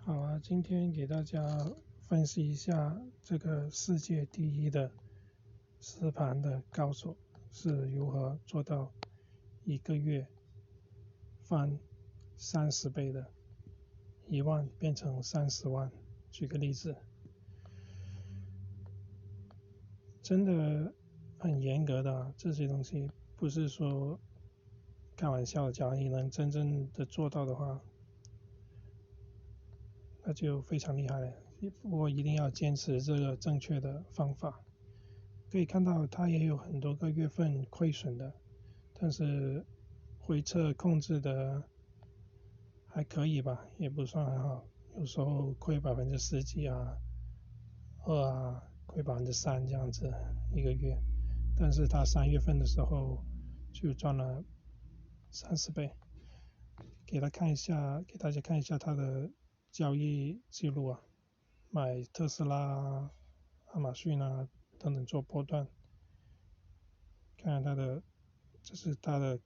好啊，今天给大家分析一下这个世界第一的实盘的高手是如何做到一个月翻30倍的，1万变成30万。举个例子，真的很严格的这些东西，不是说开玩笑的。假如你能真正的做到的话，那就非常厉害了。不过一定要坚持这个正确的方法。可以看到它也有很多个月份亏损的，但是回撤控制的还可以吧，也不算很好。有时候亏10%几啊，2啊，亏3%这样子一个月。但是它3月份的时候就赚了30倍。给大家看一下它的交易记录啊，买特斯拉、亚马逊啊等等做波段。看看这是它的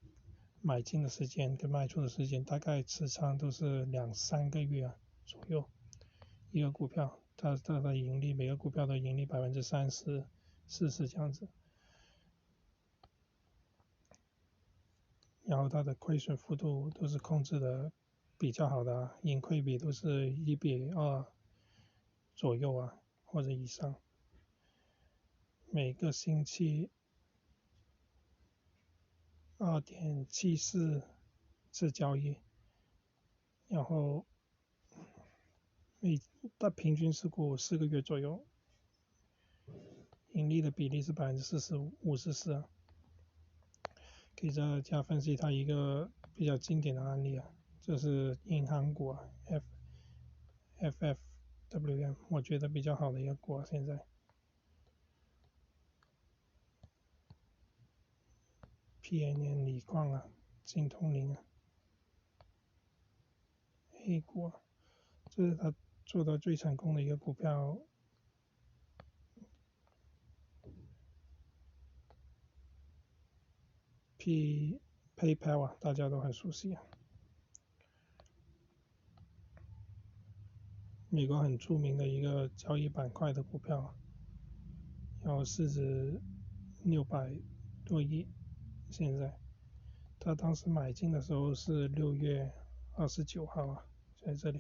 买进的时间跟卖出的时间，大概持仓都是2-3个月左右。一个股票，它的盈利，每个股票的盈利30%、40%这样子。然后它的亏损幅度都是控制的比较好的，盈亏比都是1:2左右啊，或者以上。每个星期2.74次交易，然后大平均持股4个月左右，盈利的比例是45%-54%。给大家分析它一个比较经典的案例啊，这是银行股啊 ，FFWM， 我觉得比较好的一个股啊。现在PNN 锂矿啊，金通灵啊 ，A 股啊，这是他做的最成功的一个股票。PayPal 啊，大家都很熟悉啊，美国很著名的一个交易板块的股票，然后市值600多亿。现在他当时买进的时候是6月29号啊，在这里。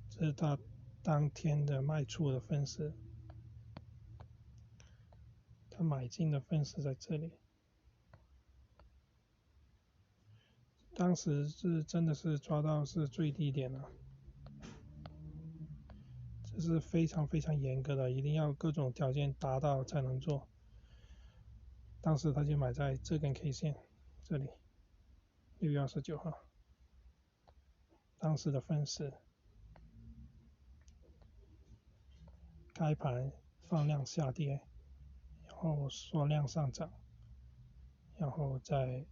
这是他当天的卖出的分时，他买进的分时在这里。当时是真的是抓到是最低点了，这是非常非常严格的，一定要各种条件达到才能做。当时他就买在这根 K 线这里，6月29号，当时的分时，开盘放量下跌，然后缩量上涨，然后再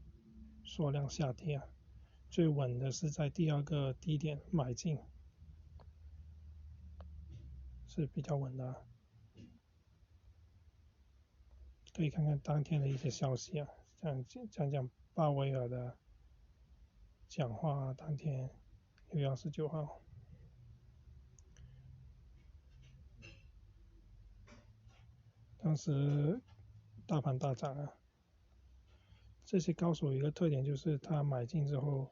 缩量下跌。最稳的是在第2个低点买进，是比较稳的。可以看看当天的一些消息啊，讲鲍威尔的讲话，当天6月29号，当时大盘大涨啊。这些高手有一个特点，就是他买进之后，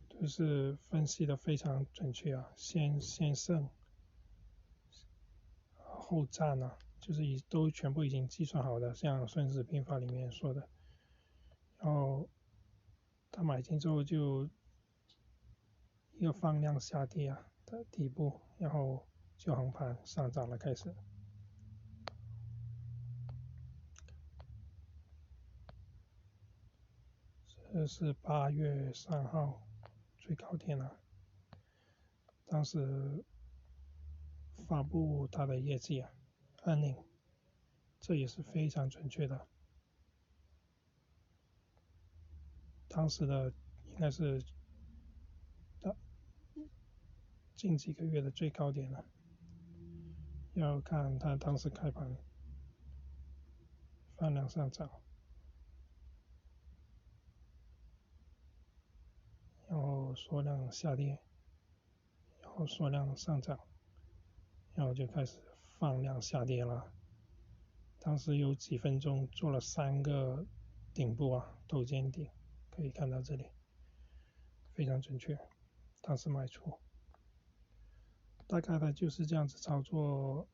就是分析的非常准确啊，先胜后战啊，就是都全部已经计算好的，像《孙子兵法》里面说的。然后他买进之后就一个放量下跌啊的底部，然后就横盘上涨了开始。这是8月3号最高点了，当时发布他的业绩啊，earning，这也是非常准确的。当时的应该是近几个月的最高点了。要看他当时开盘放量上涨，然后缩量下跌，然后缩量上涨，然后就开始放量下跌了。当时有几分钟做了3个顶部啊，头肩顶，可以看到这里，非常准确。当时卖出，大概的就是这样子操作，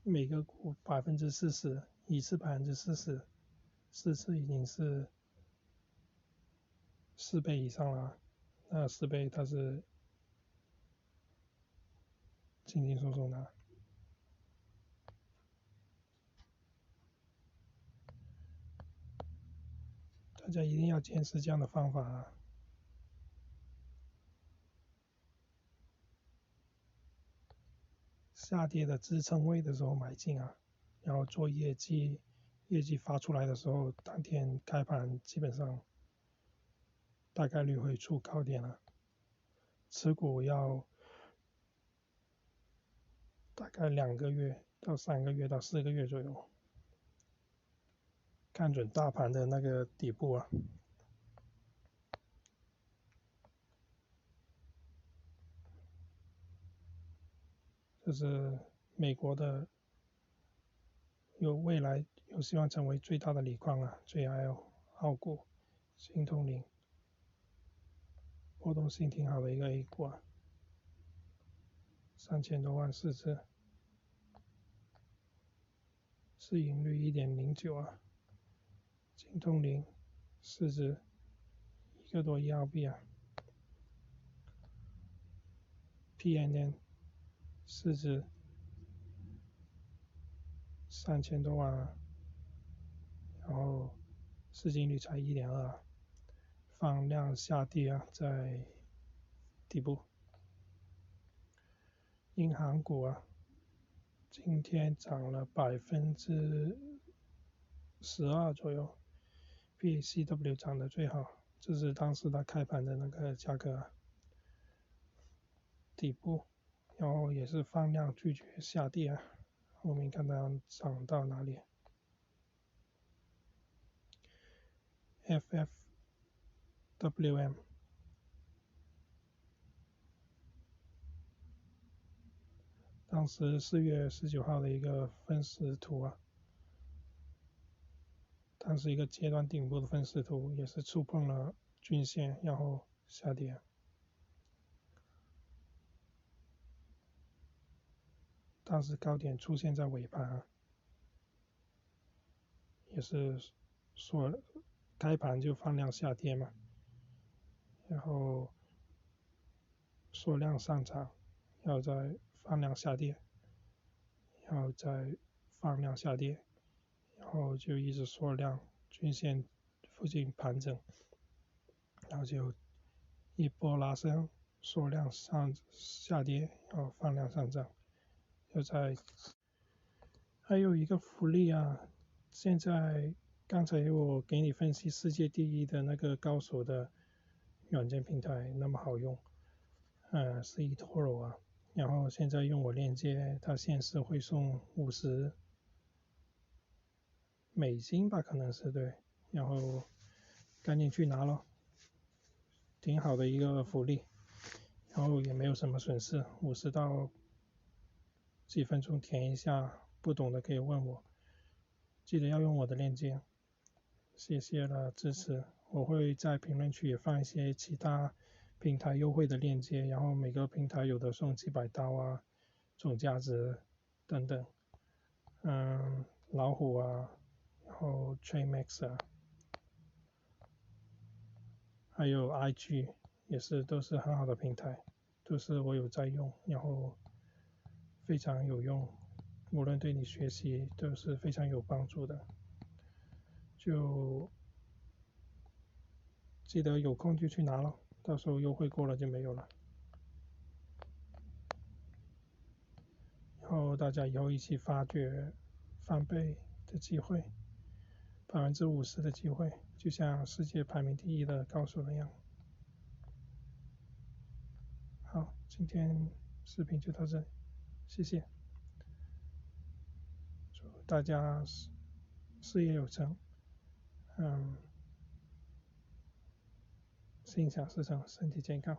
每个股40%，一次40%，4次已经是4倍以上了。那4倍它是轻轻松松的。大家一定要坚持这样的方法啊。下跌的支撑位的时候买进啊，然后做业绩发出来的时候，当天开盘基本上大概率会出高点了。持股要大概2个月到3个月到4个月左右，看准大盘的那个底部啊。这是美国的未来有希望成为最大的锂矿啊，JIL 澳股新通灵，波动性挺好的一个 A 股啊，3000多万市值，市盈率1.09啊，新通灵市值1个多亿澳币啊 ，PNN 市值3000多万啊，然后市净率才1.2，放量下跌啊，在底部。银行股啊，今天涨了12%左右，比 CW 涨得最好，这是当时它开盘的那个价格啊，底部，然后也是放量拒绝下跌啊，后面看它涨到哪里。FFWM 当时4月19号的一个分时图啊，当时一个阶段顶部的分时图也是触碰了均线，然后下跌。当时高点出现在尾盘啊，也是说开盘就放量下跌嘛，然后缩量上涨，然后再放量下跌，然后再放量下跌，然后就一直缩量，均线附近盘整，然后就一波拉升，缩量下跌，然后放量上涨，又在还有一个福利啊，现在刚才我给你分析世界第一的那个高手的软件平台那么好用，是eToro啊，然后现在用我链接，它限时会送50美金吧，可能是对，然后赶紧去拿咯，挺好的一个福利，然后也没有什么损失，50到几分钟填一下，不懂的可以问我，记得要用我的链接，谢谢了支持，我会在评论区也放一些其他平台优惠的链接，然后每个平台有的送几百刀啊，总价值等等，老虎啊，然后 TradeMax 啊，还有 IG 也是都是很好的平台，都是我有在用，然后非常有用，无论对你学习都是非常有帮助的，就记得有空就去拿咯，到时候优惠过了就没有了。然后大家以后一起发掘翻倍的机会，50%的机会，就像世界排名第1的高手那样。好，今天视频就到这里，谢谢，祝大家事业有成，心想事成，身体健康。